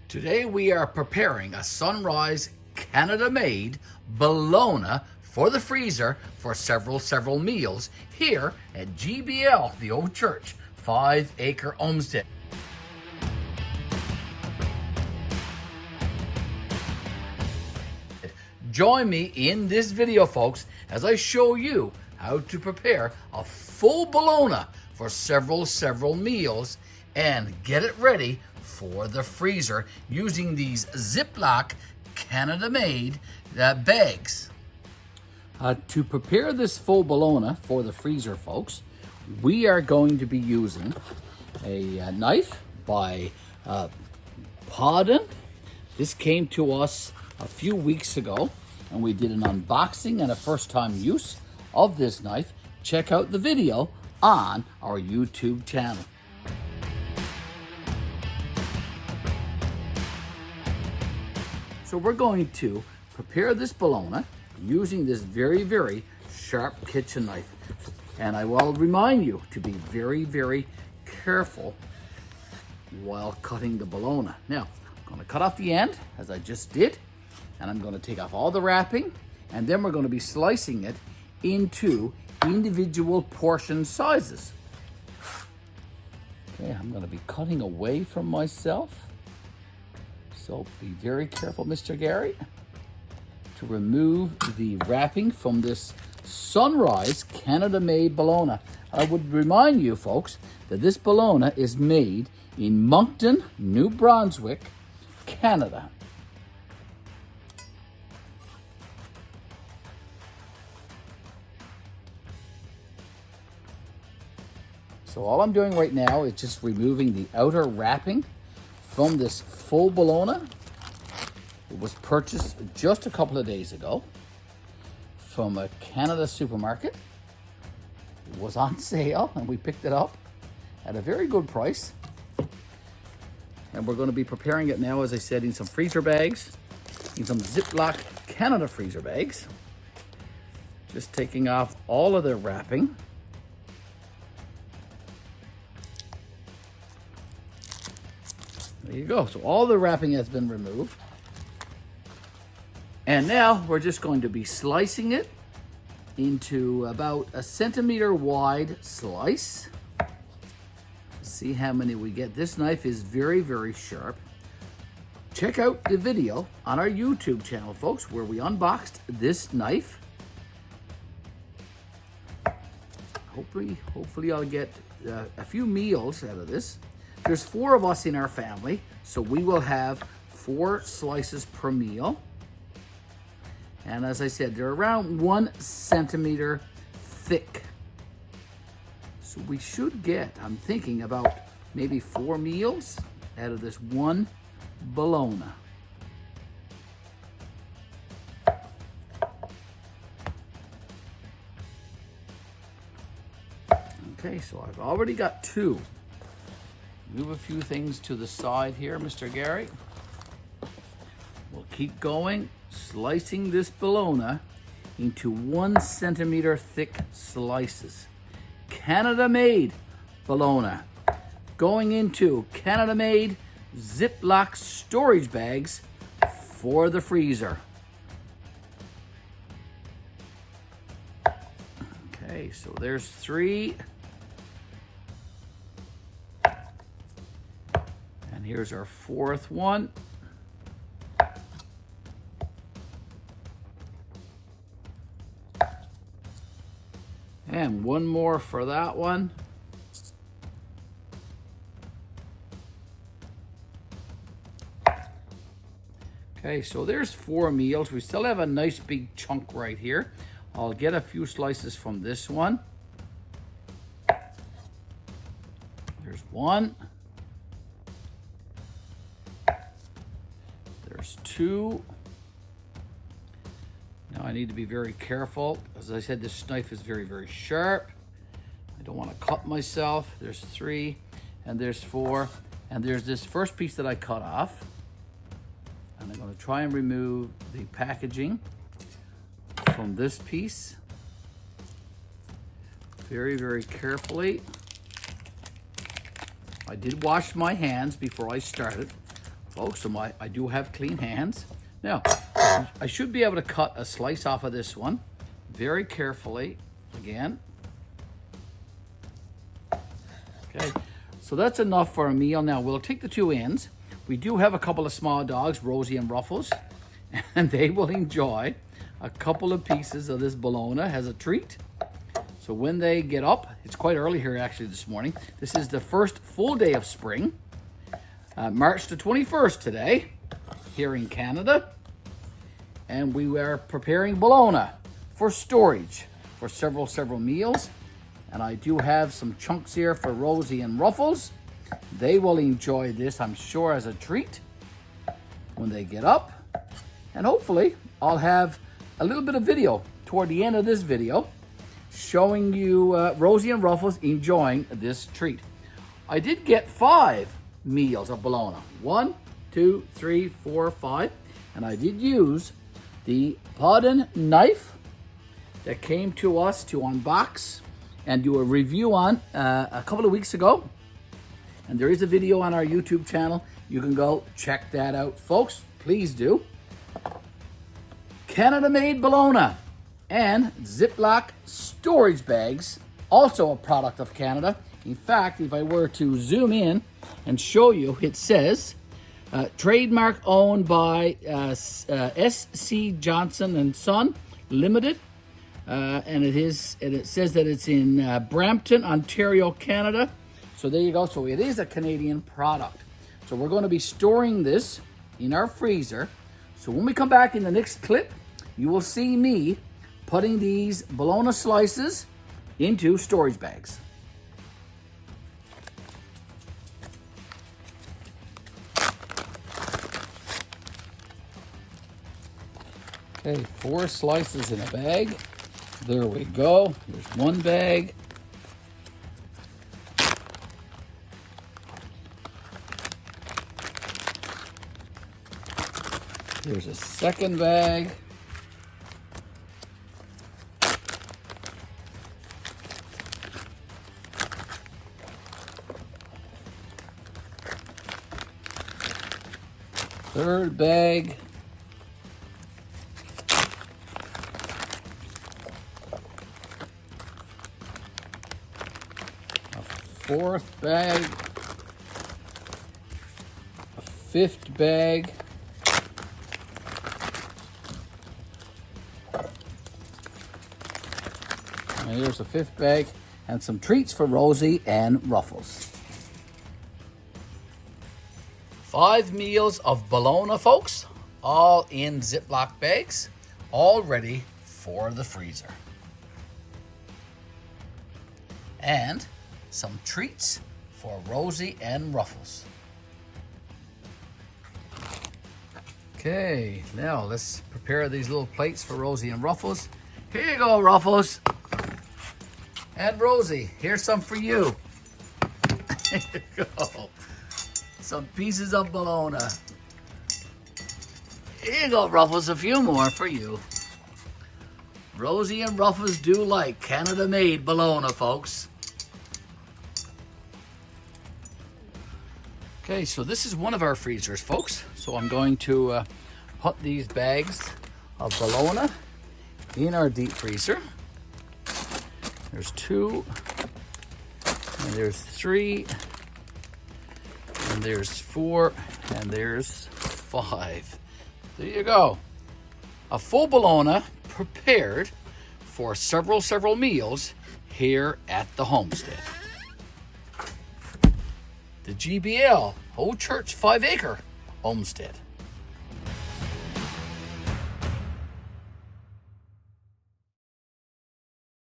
Today we are preparing a sunrise Canada-made bologna for the freezer for several meals here at GBL, the old church, 5-acre homestead. Join me in this video, folks, as I show you how to prepare a full bologna for several meals and get it ready for the freezer using these Ziploc Canada-made bags. To prepare this full bologna for the freezer, folks, we are going to be using a knife by Paudin. This came to us a few weeks ago, and we did an unboxing and a first-time use of this knife. Check out the video on our YouTube channel. So we're going to prepare this bologna using this very sharp kitchen knife. And I will remind you to be very careful while cutting the bologna. Now, I'm going to cut off the end, as I just did, and I'm going to take off all the wrapping, and then we're going to be slicing it into individual portion sizes. Okay, I'm going to be cutting away from myself. So be very careful, Mr. Garry, to remove the wrapping from this sunrise Canada-made bologna. I would remind you, folks, that this bologna is made in Moncton, New Brunswick, Canada. So all I'm doing right now is just removing the outer wrapping from this full bologna. It was purchased just a couple of days ago from a Canada supermarket. It was on sale and we picked it up at a very good price. And we're going to be preparing it now, as I said, in some freezer bags, in some Ziploc Canada freezer bags. Just taking off all of the wrapping. There you go. So all the wrapping has been removed. And now we're just going to be slicing it into about a centimeter wide slice. See how many we get. This knife is very sharp. Check out the video on our YouTube channel, folks, where we unboxed this knife. Hopefully I'll get a few meals out of this. There's 4 of us in our family, so we will have 4 slices per meal. And as I said, they're around 1 centimeter thick. So we should get, I'm thinking, about maybe 4 meals out of this one bologna. Okay, so I've already got 2. Move a few things to the side here, Mr. Garry. We'll keep going, slicing this bologna into 1 centimeter thick slices. Canada-made bologna going into Canada-made Ziploc storage bags for the freezer. Okay, so there's 3. And here's our 4th one. And 1 more for that one. Okay, so there's 4 meals. We still have a nice big chunk right here. I'll get a few slices from this one. There's 1. There's 2. Now I need to be very careful. As I said, this knife is very sharp. I don't want to cut myself. There's 3, and there's 4, and there's this first piece that I cut off. And I'm going to try and remove the packaging from this piece very carefully. I did wash my hands before I started, folks, so I do have clean hands. Now, I should be able to cut a slice off of this one very carefully again. Okay, so that's enough for a meal. Now, we'll take the two ends. We do have a couple of small dogs, Rosie and Ruffles, and they will enjoy a couple of pieces of this bologna as a treat. So when they get up, it's quite early here actually this morning. This is the first full day of spring, March the 21st today, here in Canada. And we are preparing bologna for storage for several meals. And I do have some chunks here for Rosie and Ruffles. They will enjoy this, I'm sure, as a treat when they get up. And hopefully I'll have a little bit of video toward the end of this video showing you Rosie and Ruffles enjoying this treat. I did get 5 meals of bologna. 1, 2, 3, 4, 5. And I did use the Paudin knife that came to us to unbox and do a review on a couple of weeks ago. And there is a video on our YouTube channel. You can go check that out, folks. Please do. Canada-made bologna and Ziploc storage bags, also a product of Canada. In fact, if I were to zoom in and show you, it says trademark owned by S.C. Johnson & Son Limited. And it says that it's in Brampton, Ontario, Canada. So there you go. So it is a Canadian product. So we're going to be storing this in our freezer. So when we come back in the next clip, you will see me putting these bologna slices into storage bags. Okay, 4 slices in a bag. There we go. Here's one bag. Here's a second bag. Third bag. A fourth bag. A fifth bag. And here's a fifth bag. And some treats for Rosie and Ruffles. 5 meals of bologna, folks, all in Ziploc bags, all ready for the freezer. And some treats for Rosie and Ruffles. Okay, now let's prepare these little plates for Rosie and Ruffles. Here you go, Ruffles. And Rosie, here's some for you. Here you go. Some pieces of bologna. Here you go, Ruffles, a few more for you. Rosie and Ruffles do like Canada-made bologna, folks. Okay, so this is one of our freezers, folks. So I'm going to put these bags of bologna in our deep freezer. There's 2, and there's 3, and there's 4, and there's 5. There you go. A full bologna prepared for several meals here at the homestead. The GBL Whole Church 5 Acre Homestead.